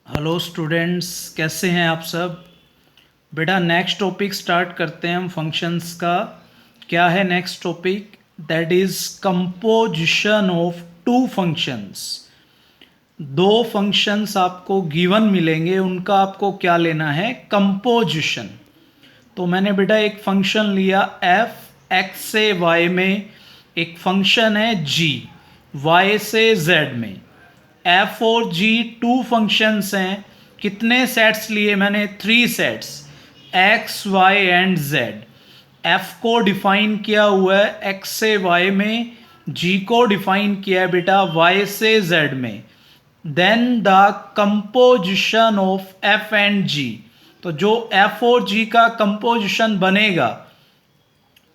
Hello students, कैसे हैं आप सब। बेटा नेक्स्ट टॉपिक स्टार्ट करते हैं हम फंक्शंस का। क्या है next topic? That is composition of two functions. दो फंक्शंस आपको गिवन मिलेंगे, उनका आपको क्या लेना है? कंपोजिशन। तो मैंने बेटा एक फंक्शन लिया f x से y में, एक फंक्शन है g y से z में। f और g टू फंक्शंस हैं। कितने सेट्स लिए मैंने? 3 sets, x y and z। f को डिफाइन किया हुआ है x से y में, g को डिफाइन किया है बेटा y से z में। Then the composition of f and g। तो जो f और g का कंपोजिशन बनेगा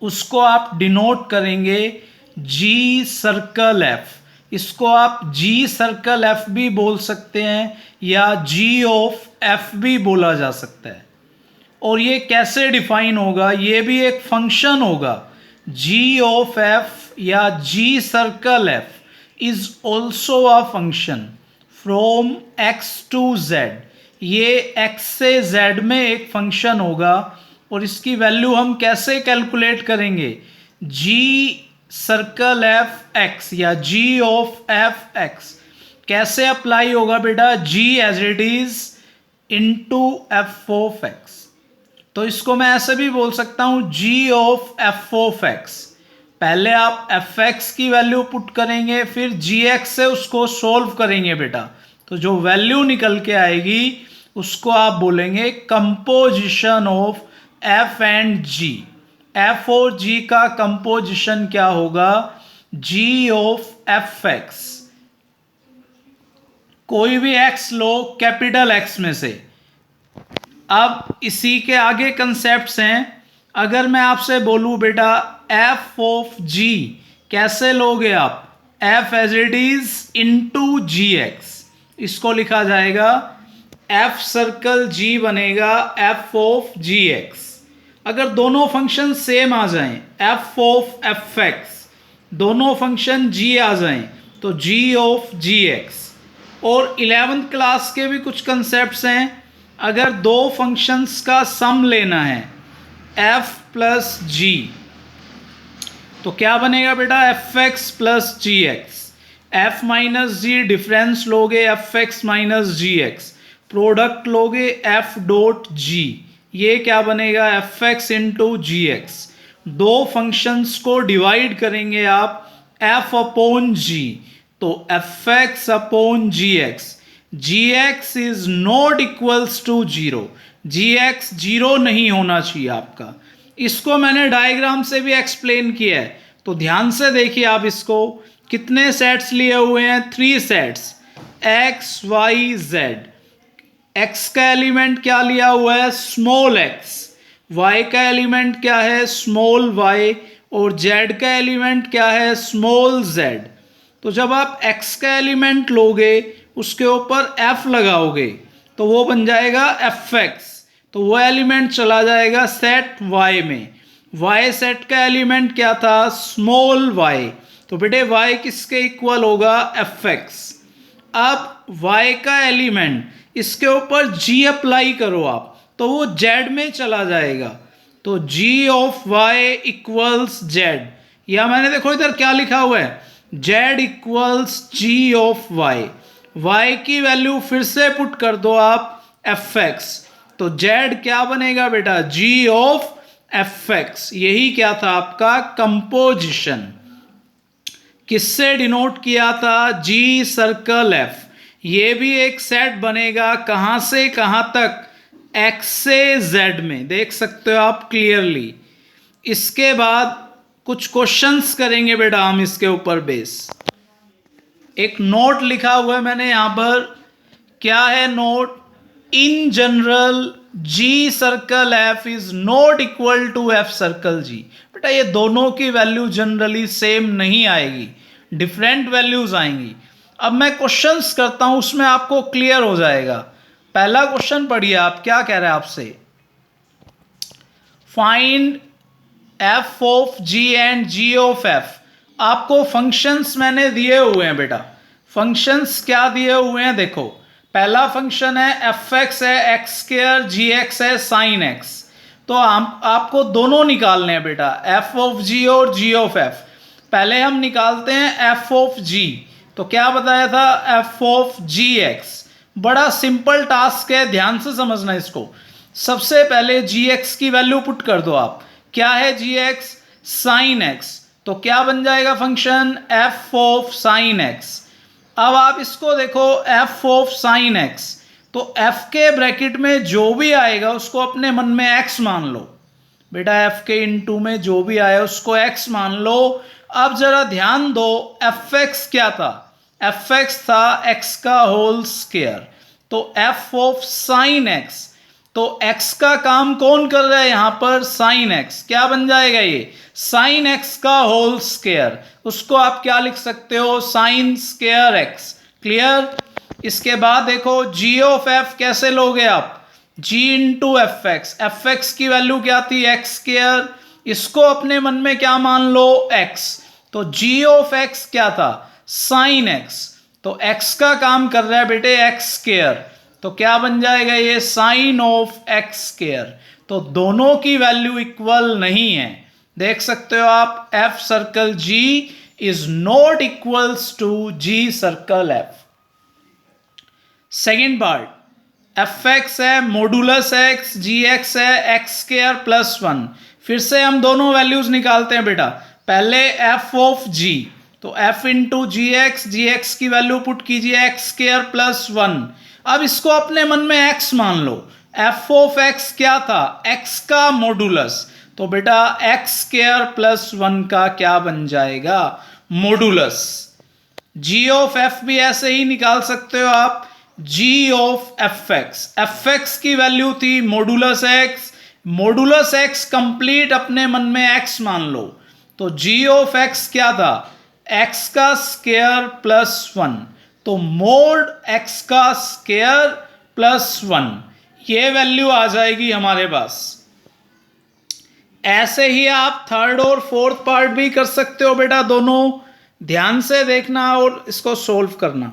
उसको आप डिनोट करेंगे g सर्कल f। इसको आप g सर्कल f भी बोल सकते हैं या g ऑफ f भी बोला जा सकता है। और ये कैसे डिफाइन होगा? ये भी एक फंक्शन होगा। g ऑफ f या g circle f is also a function from x to z। ये x से z में एक फंक्शन होगा और इसकी वैल्यू हम कैसे कैलकुलेट करेंगे? g सर्कल f x या g ऑफ f x कैसे अप्लाई होगा बेटा? g as it is into F of X. तो इसको मैं ऐसे भी बोल सकता हूं g of F of X. पहले आप एफ एक्स की वैल्यू पुट करेंगे, फिर जी एक्स से उसको सोल्व करेंगे बेटा। तो जो वैल्यू निकल के आएगी उसको आप बोलेंगे composition of F and G. F और जी का कंपोजिशन क्या होगा? g of F X. कोई भी x लो कैपिटल X में से। अब इसी के आगे कंसेप्ट्स हैं। अगर मैं आपसे बोलूं बेटा f ऑफ g, कैसे लोगे आप? f as it is into G X. इसको लिखा जाएगा f सर्कल g बनेगा f ऑफ जी एक्स। अगर दोनों फंक्शन सेम आ जाएं, f ऑफ एफ एक्स, दोनों फंक्शन g आ जाएं तो g ऑफ जी एक्स। और 11th क्लास के भी कुछ कंसेप्ट्स हैं। अगर दो फंक्शंस का सम लेना है f प्लस जी, तो क्या बनेगा बेटा? F X plus G X. F minus G difference लोगे F X minus G X, product लोगे एफ डॉट जी, ये क्या बनेगा? F X into G X. दो फंक्शंस को डिवाइड करेंगे आप एफ अपॉन जी, तो F X upon G X. G X is not equals to zero. G X zero नहीं होना चाहिए आपका। इसको मैंने डायग्राम से भी एक्सप्लेन किया है, तो ध्यान से देखिए आप इसको। कितने सेट्स लिए हुए हैं? 3 sets, X Y Z. X का एलिमेंट क्या लिया हुआ है? Small X. वाई का एलिमेंट क्या है? Small Y. और जेड का एलिमेंट क्या है? Small Z. तो जब आप x का एलिमेंट लोगे उसके ऊपर f लगाओगे तो वो बन जाएगा एफ एक्स। तो वो एलिमेंट चला जाएगा सेट y में। y सेट का एलिमेंट क्या था? Small y। तो बेटे y किसके इक्वल होगा? F x. अब y का एलिमेंट इसके ऊपर g अप्लाई करो आप, तो वो z में चला जाएगा। तो g of y equals z, या मैंने देखो इधर क्या लिखा हुआ है? z equals g of y। y की वैल्यू फिर से पुट कर दो आप एफ एक्स, तो z क्या बनेगा बेटा? g of F x. यही क्या था आपका कंपोजिशन। किससे डिनोट किया था? g circle f। ये भी एक सेट बनेगा, कहां से कहां तक? x से z में, देख सकते हो आप क्लियरली। इसके बाद कुछ क्वेश्चंस करेंगे बेटा हम इसके ऊपर बेस। एक नोट लिखा हुआ है मैंने यहां पर। क्या है note? In general g circle f is not equal to f circle g। बेटा ये दोनों की वैल्यू जनरली सेम नहीं आएगी, डिफरेंट वैल्यूज आएंगी। अब मैं क्वेश्चंस करता हूं, उसमें आपको क्लियर हो जाएगा। पहला क्वेश्चन पढ़िए आप, क्या कह रहे हैं आपसे? Find f of g and g of f। आपको फंक्शंस मैंने दिए हुए हैं बेटा। फंक्शंस क्या दिए हुए हैं देखो। पहला फंक्शन है एफ एक्स है एक्स स्क्वायर, जी एक्स है साइन एक्स। तो आपको दोनों निकालने हैं बेटा, एफ ऑफ जी और जी ऑफ एफ। पहले हम निकालते हैं एफ ऑफ जी। तो क्या बताया था, एफ ऑफ जी एक्स। बड़ा सिंपल टास्क है, ध्यान से समझना इसको। सबसे पहले जी एक्स की वैल्यू पुट कर दो आप। क्या है जी एक्स, साइन एक्स। तो क्या बन जाएगा function, F of sine x. अब आप इसको देखो, एफ ऑफ साइन एक्स। तो एफ के ब्रैकेट में जो भी आएगा उसको अपने मन में एक्स मान लो बेटा, एफ के इनटू में जो भी आया उसको एक्स मान लो। अब जरा ध्यान दो, एफ एक्स क्या था, एफ एक्स था एक्स का होल स्क्वायर। तो एफ ऑफ साइन एक्स, तो x का काम कौन कर रहा है यहां पर, साइन x। क्या बन जाएगा ये, साइन x का होल स्क्वायर। उसको आप क्या लिख सकते हो, साइन स्क्वायर x। क्लियर। इसके बाद देखो g ऑफ f कैसे लोगे आप, g इंटू एफ एक्स की वैल्यू क्या थी, एक्स स्क्वायर। इसको अपने मन में क्या मान लो, x। तो g ऑफ x क्या था, साइन x। तो x का काम कर रहा है बेटे एक्स स्क्वायर। तो क्या बन जाएगा ये, साइन ऑफ एक्स स्क्वायर। तो दोनों की वैल्यू इक्वल नहीं है। देख सकते हो आप, F circle G is not equals to G circle F. Second part, F X है मॉडुलस एक्स, जी एक्स है एक्स स्क्वायर प्लस वन। फिर से हम दोनों वैल्यूज निकालते हैं बेटा। पहले एफ ऑफ जी, तो एफ इंटू जी एक्स की वैल्यू पुट कीजिए एक्स स्क्वायर प्लस वन। अब इसको अपने मन में x मान लो। एफ ऑफ x क्या था, x का मॉडुलस। तो बेटा एक्स स्क्वायर प्लस वन का क्या बन जाएगा, मॉडुलस। g ऑफ f भी ऐसे ही निकाल सकते हो आप, g ऑफ एफ एक्स की वैल्यू थी modulus x। Modulus x complete अपने मन में x मान लो। तो g ऑफ x क्या था, x का स्क्वायर प्लस वन। तो मोड x का स्क्वायर प्लस वन, ये वैल्यू आ जाएगी हमारे पास। ऐसे ही आप थर्ड और फोर्थ पार्ट भी कर सकते हो बेटा, दोनों ध्यान से देखना और इसको सोल्व करना।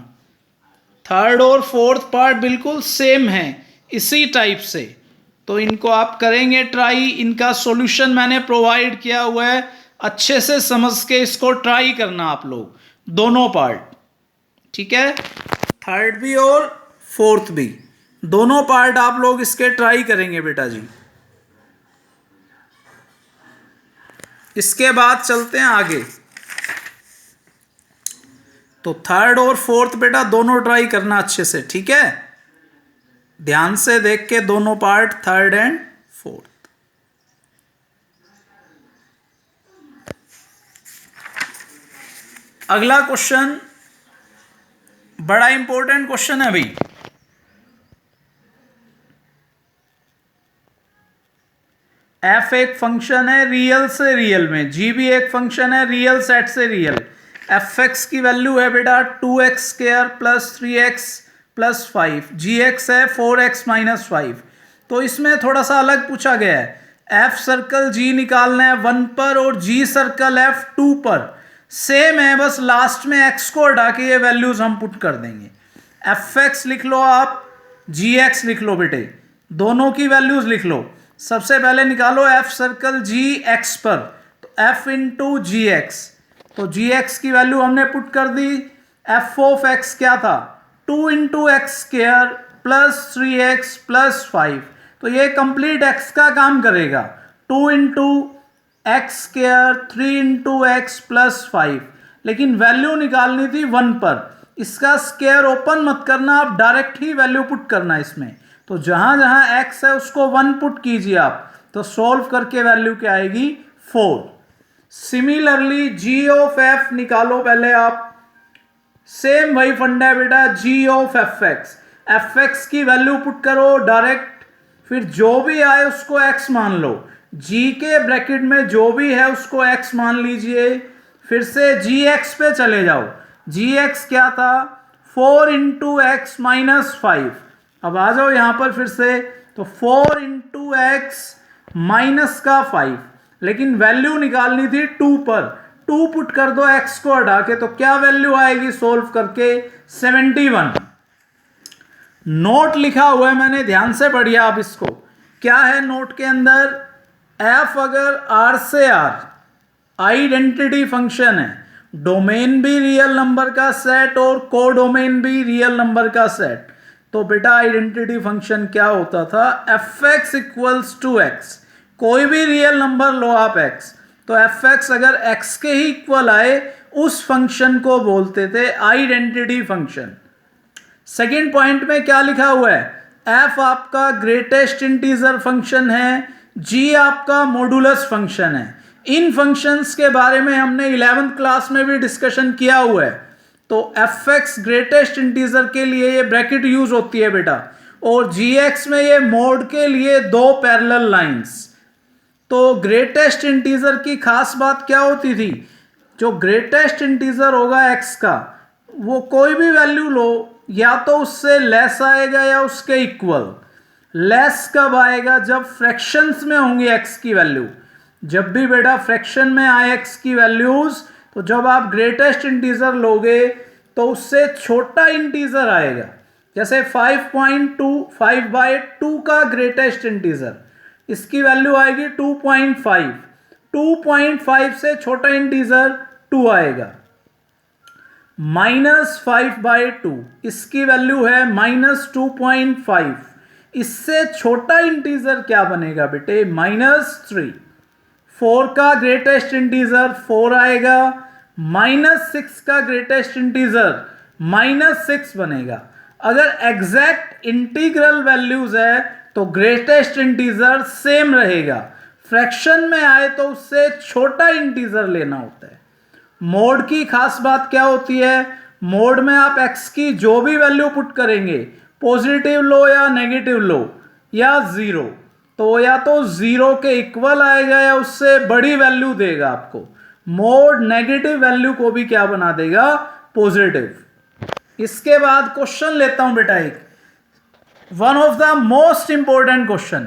थर्ड और फोर्थ पार्ट बिल्कुल सेम है इसी टाइप से, तो इनको आप करेंगे ट्राई। इनका सॉल्यूशन मैंने प्रोवाइड किया हुआ है, अच्छे से समझ के इसको ट्राई करना आप लोग, दोनों पार्ट। ठीक है, थर्ड भी और फोर्थ भी, दोनों पार्ट आप लोग इसके ट्राई करेंगे बेटा जी। इसके बाद चलते हैं आगे। तो थर्ड और फोर्थ बेटा दोनों ट्राई करना अच्छे से, ठीक है, ध्यान से देख के दोनों पार्ट, थर्ड एंड फोर्थ। अगला क्वेश्चन बड़ा इंपॉर्टेंट क्वेश्चन है भाई। एफ एक फंक्शन है रियल से रियल में, जी भी एक फंक्शन है रियल सेट से रियल। एफ एक्स की वैल्यू है बेटा 2x square plus 3x plus 5, जी एक्स है 4x माइनस 5। तो इसमें थोड़ा सा अलग पूछा गया है, एफ सर्कल जी निकालना है 1 पर और जी सर्कल एफ 2 पर। सेम है, बस लास्ट में x को हटा के ये वैल्यूज हम पुट कर देंगे। एफ एक्स लिख लो आप, जी एक्स लिख लो बेटे, दोनों की वैल्यूज लिख लो। सबसे पहले निकालो एफ सर्कल जी एक्स पर, तो एफ इंटू जी एक्स। तो जी एक्स की वैल्यू हमने पुट कर दी। एफ ऑफ एक्स क्या था, 2 into x square plus 3x plus 5। तो ये कंप्लीट x का काम करेगा, 2 into x square 3 into x plus 5। लेकिन वैल्यू निकालनी थी 1 पर, इसका स्क्वायर ओपन मत करना, आप डायरेक्ट ही वैल्यू पुट करना इसमें। तो जहां जहां x है उसको 1 पुट कीजिए आप, तो सॉल्व करके वैल्यू क्या आएगी 4। सिमिलरली g ऑफ f निकालो पहले आप, सेम वही फंडा है बेटा, g ऑफ एफ एक्स की वैल्यू पुट करो डायरेक्ट, फिर जो भी आए उसको x मान लो, g के ब्रैकेट में जो भी है उसको x मान लीजिए। फिर से gx पे चले जाओ, gx क्या था 4 इंटू एक्स माइनस 5। अब आ जाओ यहां पर फिर से, तो 4 इंटू एक्स माइनस का 5, लेकिन वैल्यू निकालनी थी 2 पर, 2 पुट कर दो x को हटा के, तो क्या वैल्यू आएगी सोल्व करके 71। नोट लिखा हुआ है, मैंने ध्यान से पढ़िया आप इसको। क्या है नोट के अंदर? एफ अगर आर से आर आइडेंटिटी फंक्शन है, डोमेन भी रियल नंबर का सेट और कोडोमेन भी रियल नंबर का सेट, तो बेटा आइडेंटिटी फंक्शन क्या होता था? F X equals to X. कोई भी रियल नंबर लो आप एक्स, तो एफ एक्स अगर एक्स के ही इक्वल आए उस फंक्शन को बोलते थे आइडेंटिटी फंक्शन। सेकेंड पॉइंट में क्या लिखा हुआ है? एफ आपका ग्रेटेस्ट इंटीजर फंक्शन है, जी आपका मॉडुलस फंक्शन है। इन फंक्शंस के बारे में हमने 11th क्लास में भी डिस्कशन किया हुआ है। तो एफ एक्स ग्रेटेस्ट इंटीजर के लिए ये ब्रैकेट यूज होती है बेटा, और जी एक्स में ये मोड के लिए दो पैरेलल लाइंस। तो ग्रेटेस्ट इंटीजर की खास बात क्या होती थी? जो ग्रेटेस्ट इंटीजर होगा एक्स का, वो कोई भी वैल्यू लो, या तो उससे लेस आएगा या उसके इक्वल। लेस कब आएगा? जब फ्रैक्शंस में होंगी एक्स की वैल्यू। जब भी बेटा फ्रैक्शन में आए एक्स की वैल्यूज, तो जब आप ग्रेटेस्ट इंटीजर लोगे तो उससे छोटा इंटीजर आएगा। जैसे 5.2, 5/2 का ग्रेटेस्ट इंटीजर, इसकी वैल्यू आएगी 2.5। 2.5 से छोटा इंटीजर 2 आएगा। -5/2, इसकी वैल्यू है -2.5। इससे छोटा इंटीजर क्या बनेगा बेटे? -3। 4 का ग्रेटेस्ट इंटीजर 4 आएगा। -6 का ग्रेटेस्ट इंटीजर -6 बनेगा। अगर एग्जैक्ट इंटीग्रल वैल्यूज है तो ग्रेटेस्ट इंटीजर सेम रहेगा, फ्रैक्शन में आए तो उससे छोटा इंटीजर लेना होता है। मोड की खास बात क्या होती है? मोड में आप x की जो भी वैल्यू पुट करेंगे, पॉजिटिव लो या नेगेटिव लो या जीरो, तो या तो जीरो के इक्वल आएगा या उससे बड़ी वैल्यू देगा आपको। मोड नेगेटिव वैल्यू को भी क्या बना देगा? पॉजिटिव। इसके बाद क्वेश्चन लेता हूं बेटा एक, one of the most important question.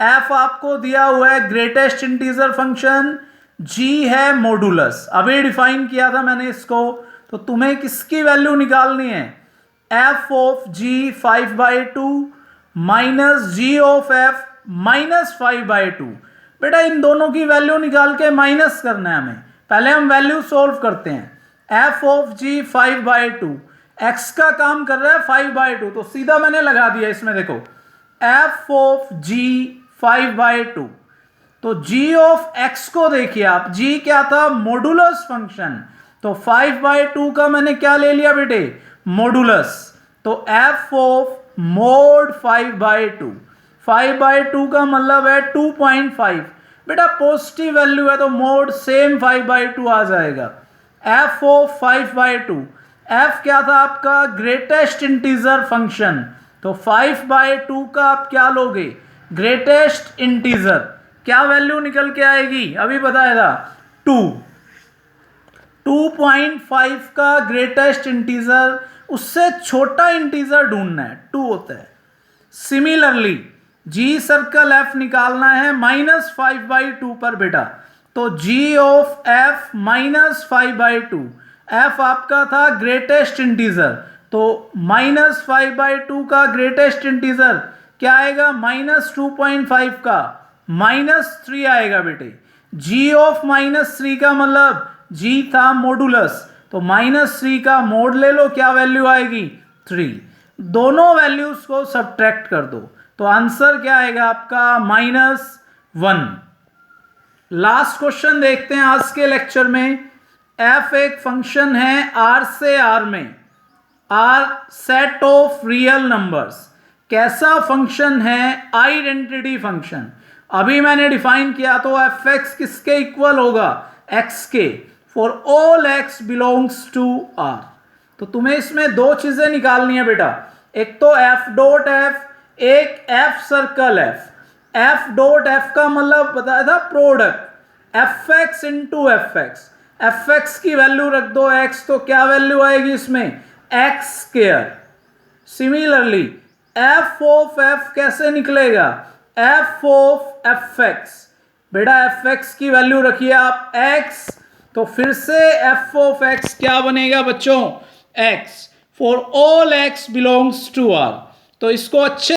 F आपको दिया हुआ है ग्रेटेस्ट इंटीजर फंक्शन, जी है मॉडुलस। अभी डिफाइन किया था मैंने इसको, तो तुम्हें किसकी वैल्यू निकालनी है? F of G 5/2 minus G of F -5/2। बेटा इन दोनों की वैल्यू निकाल के माइनस करना है हमें। पहले हम वैल्यू सोल्व करते हैं। एफ ऑफ जी 5/2, एक्स का काम कर रहा है 5/2, तो सीधा मैंने लगा दिया इसमें। देखो एफ ऑफ जी 5/2, तो जी ऑफ एक्स को देखिए आप, जी क्या था? Modulus function. तो 5/2 का मैंने क्या ले लिया बेटे? मॉडुलस। तो एफ ऑफ मोड 5/2, 5/2 का मतलब है 2.5। बेटा पॉजिटिव वैल्यू है तो मोड सेम 5/2 आ जाएगा। एफ ऑफ 5/2, एफ क्या था आपका? Greatest integer function. तो 5/2 का आप क्या लोगे? Greatest integer. क्या वैल्यू निकल के आएगी? अभी बताया था 2। 2.5 का ग्रेटेस्ट इंटीजर, उससे छोटा इंटीजर ढूंढना है, 2 होता है। सिमिलरली जी सर्कल एफ निकालना है -5/2 पर बेटा, तो जी ऑफ एफ -5/2, एफ आपका था ग्रेटेस्ट इंटीजर, तो -5/2 का ग्रेटेस्ट इंटीजर क्या आएगा? -2.5 का -3 आएगा बेटे। जी ऑफ -3 का मतलब जी था मॉडुलस, तो -3 का मोड ले लो, क्या वैल्यू आएगी? 3। दोनों वैल्यूज को सब्ट्रैक्ट कर दो, तो आंसर क्या आएगा आपका? -1। लास्ट क्वेश्चन देखते हैं आज के लेक्चर में। एफ एक फंक्शन है आर से आर में, R set of real numbers. कैसा फंक्शन है? Identity function. अभी मैंने डिफाइन किया, तो एफ एक्स किसके इक्वल होगा? एक्स के। For all X belongs to R. तो तुम्हें इसमें दो चीजें निकालनी है बेटा, एक तो एफ डॉट एफ, एक F circle F. F dot F का मतलब बताया था product, F X into F x. F X की वैल्यू रख दो एक्स, तो क्या वैल्यू आएगी इसमें? X square. Similarly F of F कैसे निकलेगा? F of F x. बेटा एफ एक्स की वैल्यू रखिए आप एक्स, तो फिर से एफ ऑफ एक्स क्या बनेगा बच्चों? X. For all X belongs to R. तो इसको अच्छे